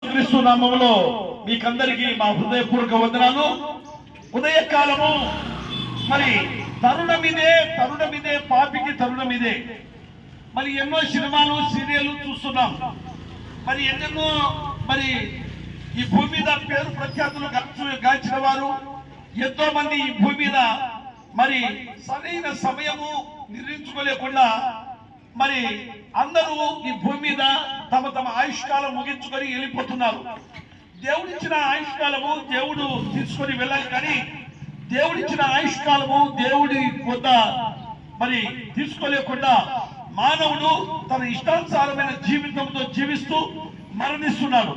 క్రీస్తు నామములో మీకందరికీ మా హృదయపూర్వక వందనాలు. ఉదయకాలము మరి తరుణమిదే పాపికి తరుణమిదే. మరి ఎన్నో సినిమాలు సీరియల్ చూస్తున్నాం. మరి ఎన్నెన్నో మరి ఈ భూమి మీద పేరు ప్రఖ్యాతులు గాంచిన వారు ఎంతో మంది ఈ భూమి మీద మరి సరైన సమయము నిర్ణయించుకోలేకుండా మరి అందరూ ఈ భూమి మీద తమ తమ ఆయుష్కాలం ముగించుకొని వెళ్ళిపోతున్నారు. దేవుడిచ్చిన ఆయుష్కాలము దేవుడు తీసుకొని వెళ్ళాలి, కానీ దేవుడిచ్చిన ఆయుష్కాలము దేవుడి వద్ద మరి తీసుకోలేకుండా మానవుడు తన ఇష్టానుసారమైన జీవితంతో జీవిస్తూ మరణిస్తున్నాడు.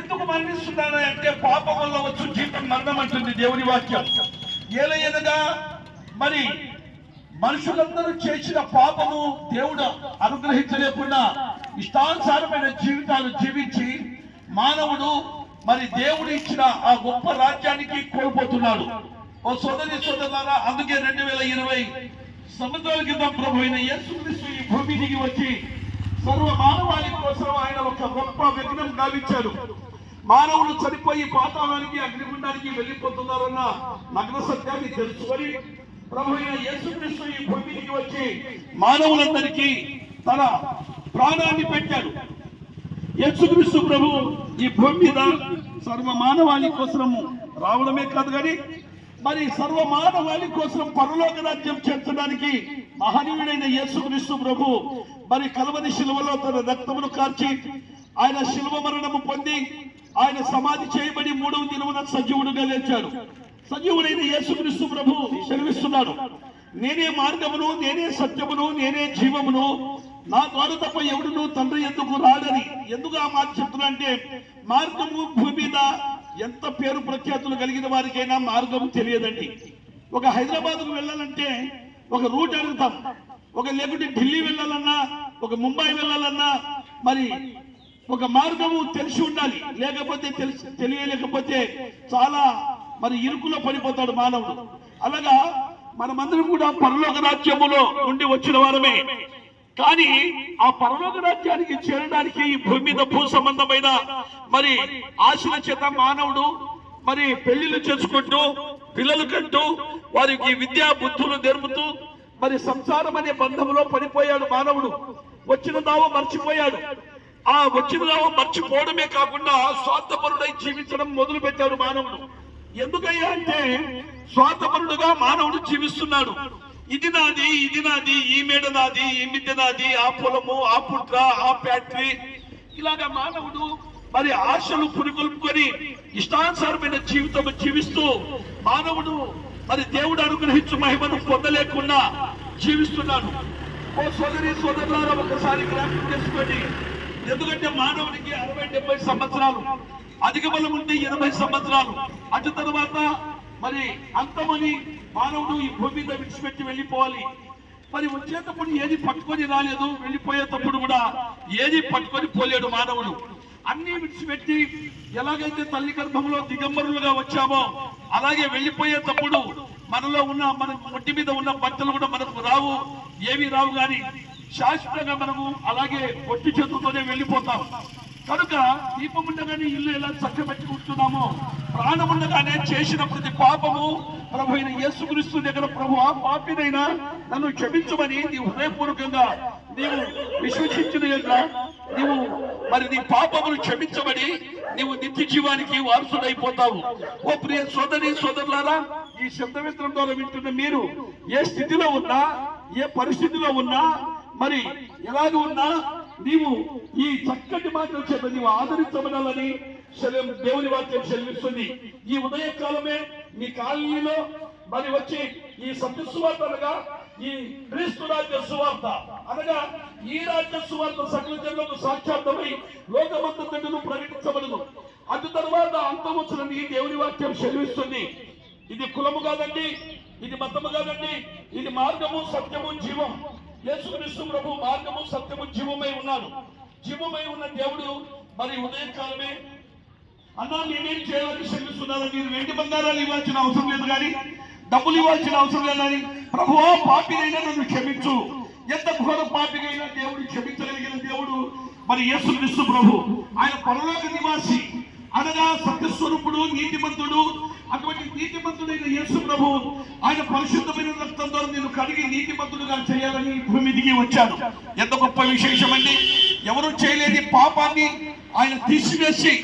ఎందుకు మరణిస్తున్నాడు అంటే పాపం వల్ల వచ్చు జీవితం మరణం అంటుంది దేవుని వాక్యం. ఏలయనగా మరి మనుషులందరూ చేసిన పాపము దేవుడు అనుగ్రహించలేకుండా ఇష్టానుసారమైన జీవితాలు జీవించి మానవుడు మరి దేవుడు ఇచ్చిన ఆ గొప్ప రాజ్యానికి కోల్పోతున్నాడు. ఓ సోదరి సోదరులారా, అందుకే 2020 సంవత్సరాల క్రితం ప్రభు అయిన యేసుక్రీస్తు ఈ భూమి దిగి వచ్చి సర్వ మానవాళి కోసం ఆయన ఒక గొప్ప విఘ్నం గావించాడు. మానవుడు చనిపోయి పాతాళానికి అగ్నిగుండానికి వెళ్ళిపోతున్నారన్న నగ్న సత్యాన్ని తెలుసుకొని ప్రభు అయిన యేసుక్రీస్తు ఈ భూమికి వచ్చి మానవులందరికీ తన ప్రాణాన్ని పెట్టాడు. యేసుక్రీస్తు ప్రభు ఈ భూమి మీద సర్వ మానవాళి కోసము రావడమే కాదు, కానీ మరి సర్వ మానవాళి కోసం పరలోక రాజ్యం చేర్చడానికి మహనీయుడైన యేసుక్రీస్తు ప్రభు మరి కల్వరి శిలువలో తన రక్తమును కార్చి ఆయన శిలువ మరణము పొంది ఆయన సమాధి చేయబడి 3వ దినమున సజీవుడుగా లేచాడు. సజీవుడైన యేసుక్రీస్తు ప్రభు సెలవిస్తున్నాడు, నేనే మార్గమును, నేనే సత్యమును, నేనే జీవమును, నా ద్వారా తప్ప ఎవడును తండ్రి ఎందుకు రాడని. ఎందుకు ఆ మాట చెప్తున్నా అంటే మార్గము భూమి మీద ఎంత పేరు ప్రఖ్యాతులు కలిగిన వారికైనా మార్గం తెలియదండి. ఒక హైదరాబాద్కు వెళ్ళాలంటే ఒక రూట్ అడుగుతాం, ఒక లేకుంటే ఢిల్లీ వెళ్ళాలన్నా, ఒక ముంబై వెళ్ళాలన్నా మరి ఒక మార్గము తెలిసి ఉండాలి. లేకపోతే తెలియలేకపోతే చాలా మరి ఇరుకులో పడిపోతాడు మానవుడు. అలాగా మనమందరం కూడా పరలోక రాజ్యములో నుండి వచ్చిన వారమే, కానీ ఆ పరలోక రాజ్యానికి చేరడానికి ఈ భూమి మీద భూ సంబంధమైన మరి ఆశల చేత మానవుడు మరి పెళ్లిళ్ళు చేసుకుంటూ పిల్లలు కంటూ వారికి విద్యా బుద్ధులు నేర్పుతూ మరి సంసారం అనే బంధంలో పడిపోయాడు మానవుడు. వచ్చిన దావ మర్చిపోయాడు. ఆ వచ్చిన దావ మర్చిపోవడమే కాకుండా స్వార్థపరుడై జీవించడం మొదలు పెట్టాడు మానవుడు. ఎందుకయ్యా అంటే స్వార్థపరుడుగా మానవుడు జీవిస్తున్నాడు. ఇది నాది, ఇది నాది, ఈ మేడ నాది, ఈ మిద్దె నాది, ఆ పొలము, ఆ పుట్ర, ఆ ఫ్యాక్టరీ, ఇలాగా మానవుడు మరి ఆశలు పురికొల్పుకొని ఇష్టానుసారమైన జీవితం జీవిస్తూ మానవుడు మరి దేవుడు అనుగ్రహించు మహిమను పొందలేకుండా జీవిస్తున్నాడు. ఓ సోదరి సోదరులారా, ఒకసారి జ్ఞాపకం చేసుకోండి. ఎందుకంటే మానవునికి 60-70 సంవత్సరాలు, అధిక బలం ఉంటే 80 సంవత్సరాలు, అటు తర్వాత మరి అంతమని మానవుడు ఈ భూమి మీద విడిచిపెట్టి వెళ్ళిపోవాలి. మరి వచ్చేటప్పుడు ఏది పట్టుకొని రాలేదు, వెళ్ళిపోయేటప్పుడు కూడా ఏది పట్టుకొని పోలేడు మానవుడు. అన్ని విడిచిపెట్టి ఎలాగైతే తల్లి గర్భంలో దిగంబరులుగా వచ్చామో అలాగే వెళ్ళిపోయేటప్పుడు మనలో ఉన్న మన ఒంటి మీద ఉన్న బట్టలు కూడా మనకు రావు, ఏవి రావు, కానీ శాశ్వతంగా మనము అలాగే ఒట్టి చేతులతోనే వెళ్ళిపోతాం. కనుక దీపం ఉండగానే ఇల్లు ఎలా చక్కబెట్టి కూర్చున్నామో ప్రాణం ఉండగానే చేసిన ప్రతి పాపము ప్రభు అయిన యేసుక్రీస్తు దగ్గర ప్రభు ఆ పాపినైనా నన్ను క్షమించమని నీవు హృదయపూర్వకంగా నీవు విశ్వసించిన నీవు మరి నీ పాపములు క్షమించమని నీవు నిత్య జీవానికి వారసుడైపోతావు. ఓ ప్రియ సోదరి సోదరులారా, ఈ శబ్దమిత్రం ద్వారా వింటున్న మీరు ఏ స్థితిలో ఉన్నా, ఏ పరిస్థితిలో ఉన్నా, మరి ఎలాగ ఉన్నా నీవు ఈ చక్కటి మాటలు చేత నీవు ఆదరించబడాలని దేవుని వాక్యం సెలవిస్తుంది. ఈ ఉదయకాలమే మీ కాలనీలో మరి వచ్చి ఈ సత్య సువార్త అనగా ఈ క్రీస్తు రాజ్య సువార్త అనగా ఈ రాజ్య సువార్త సకల జనులకు సాక్షాత్తమై లోకమంతటను ప్రకటించబడదు. అటు తర్వాత అంతమొచ్చునని దేవుని వాక్యం సెలవిస్తుంది. ఇది కులము కాదండి, ఇది మతము కాదండి, ఇది మార్గము, సత్యము, జీవం. యేసుక్రీస్తు ప్రభు మార్గము, సత్యము, జీవమై ఉన్నాడు. జీవమై ఉన్న దేవుడు మరి ఉదయకాలమే అన్నా నేనేం చేయాలని శ్రమిస్తున్నాను. మీరు వెండి బంగారాలు ఇవ్వాల్సిన అవసరం లేదు, కానీ డబ్బులు ఇవ్వాల్సిన అవసరం లేదు, కానీ ప్రభువా పాపినైనా నన్ను క్షమించు. ఎంత ఘోర పాపికైనా దేవుడు క్షమించగలిగిన దేవుడు మరి యేసుక్రీస్తు ప్రభు ఆయన పరలోక నివాసి అనగా సత్యస్వరూపుడు, నీతిమంతుడు. అటువంటి నీతిమంతుడైన యేసు ప్రభు ఆయన పరిశుద్ధమైన రక్తం ద్వారా నేను కడిగి నీతిమంతుడుగా చేయాలని భూమి దిగి వచ్చాడు. ఎంత గొప్ప విశేషం అండి! ఎవరు చేయలేని పాపాన్ని ఆయన తీసివేసి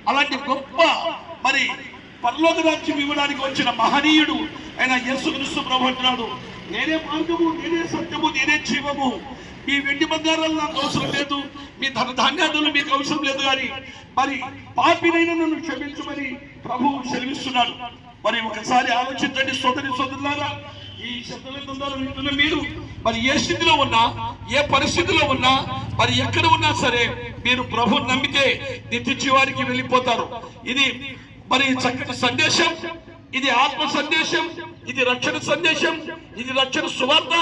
అలాంటి గొప్ప మరి పరలోక రాజ్యం ఇవ్వడానికి వచ్చిన మహనీయుడు ఆయన యేసుక్రీస్తు ప్రభు అంటున్నాడు, నేనే మార్గము, నేనే సత్యము, నేనే జీవము. మీ వెండి బంగారాలు నాకు అవసరం లేదు, మీ ధనధాన్యాదులు మీకు అవసరం లేదు, కానీ మరి పాపినైనా నన్ను క్షమించమని ప్రభువు సెలవిస్తున్నాడు. మరి ఒకసారి ఆలోచించండి సోదరి సోదరులారా, ఈ శబ్దం ద్వారా వింటున్న మీరు మరి ఏ స్థితిలో ఉన్నా, ఏ పరిస్థితిలో ఉన్నా, మరి ఎక్కడ ఉన్నా సరే మీరు ప్రభువు నమ్మితే నిత్య జీవానికి వెళ్ళిపోతారు. ఇది మరి చక్కటి సందేశం, ఇది ఆత్మ సందేశం, ఇది రక్షణ సందేశం, ఇది రక్షణ సువార్త.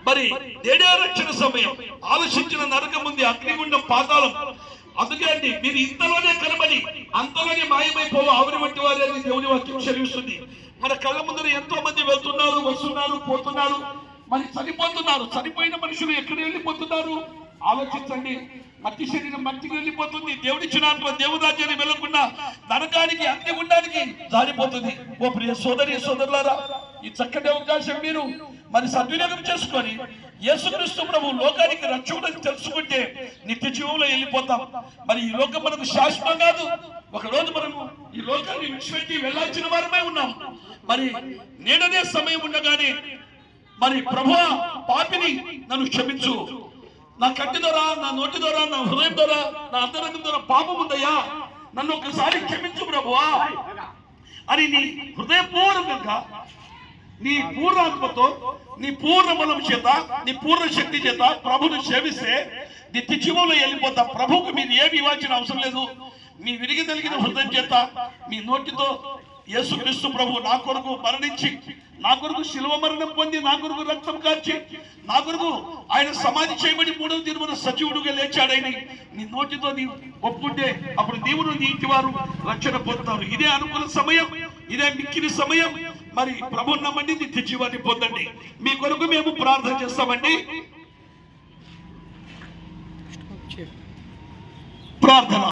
మరి నేడే రక్షణ సమయం. ఆలోచించిన నరకం ఉంది, అగ్నిగుండం, పాతాళం. అందుకే అండి మీరు ఇంతలోనే కనబడి అంతలోనే మాయమైపోవు ఆవిరి వంటి వారిని దేవుని వాక్యం చదివిస్తుంది. మన కళ్ళ ముందర ఎంతో మంది వెళ్తున్నారు, వస్తున్నారు, పోతున్నారు, మరి చనిపోతున్నారు. చనిపోయిన మనుషులు ఎక్కడ వెళ్ళిపోతున్నారు ఆలోచించండి. మట్టి శరీరం మట్టికి వెళ్ళిపోతుంది. దేవుడిచ్చిన ఆత్మ దేవురాజ్యాన్ని వెళ్ళకుండా నరకానికి, అగ్నిగుండానికి జారిపోతుంది. ఓ ప్రియ సోదరి సోదరులారా, ఈ చక్కటి అవకాశం మీరు మరి సద్వినియోగం చేసుకొని యేసుక్రీస్తు ప్రభు లోకానికి రక్షకుడని తెలుసుకుంటే నిత్య జీవంలో వెళ్ళిపోతాం. మరి ఈ లోకం మనకు శాశ్వతం కాదు. ఒక రోజు మనము ఈ లోకాన్ని విడిచిపెట్టి వెళ్ళాల్సిన వారమే ఉన్నాం. మరి నేననే సమయం ఉండగానే మరి ప్రభువా, పాపిని నన్ను క్షమించు, నా కంటి ద్వారా, నా నోటి ద్వారా, నా హృదయం ద్వారా, నా అంతరంగం ద్వారా పాపం ఉందయ్యా, నన్ను ఒకసారి క్షమించు ప్రభువా అని నీ హృదయపూర్వకంగా, నీ పూర్ణాత్మతో, నీ పూర్ణ బలం చేత, నీ పూర్ణ శక్తి చేత ప్రభుని సేవిస్తే నిత్య జీవంలో వెళ్ళిపోతా. ప్రభువుకు మీరు ఏమి ఇవ్వాల్సిన అవసరం లేదు. మీ విరిగి కలిగిన హృదయం చేత, మీ నోటితో యేసుక్రీస్తు ప్రభు నా కొరకు మరణించి, నా కొరకు శిలువ మరణం పొంది, నా కొరకు రక్తం కార్చి, నా కొరకు ఆయన సమాధి చేయబడి 3వ దినమున సజీవుడుగా లేచాడని నీ నోటితో నీవు ఒప్పుకుంటే అప్పుడు దేవుడు నీటి వారు రక్షణ పొందుతారు. ఇదే అనుకూల సమయం, ఇదే మిక్కిలి సమయం. మరి ప్రభువు నమ్మండి, నిత్య జీవాన్ని పొందండి. మీ కొరకు మేము ప్రార్థన చేస్తామండి. ప్రార్థన.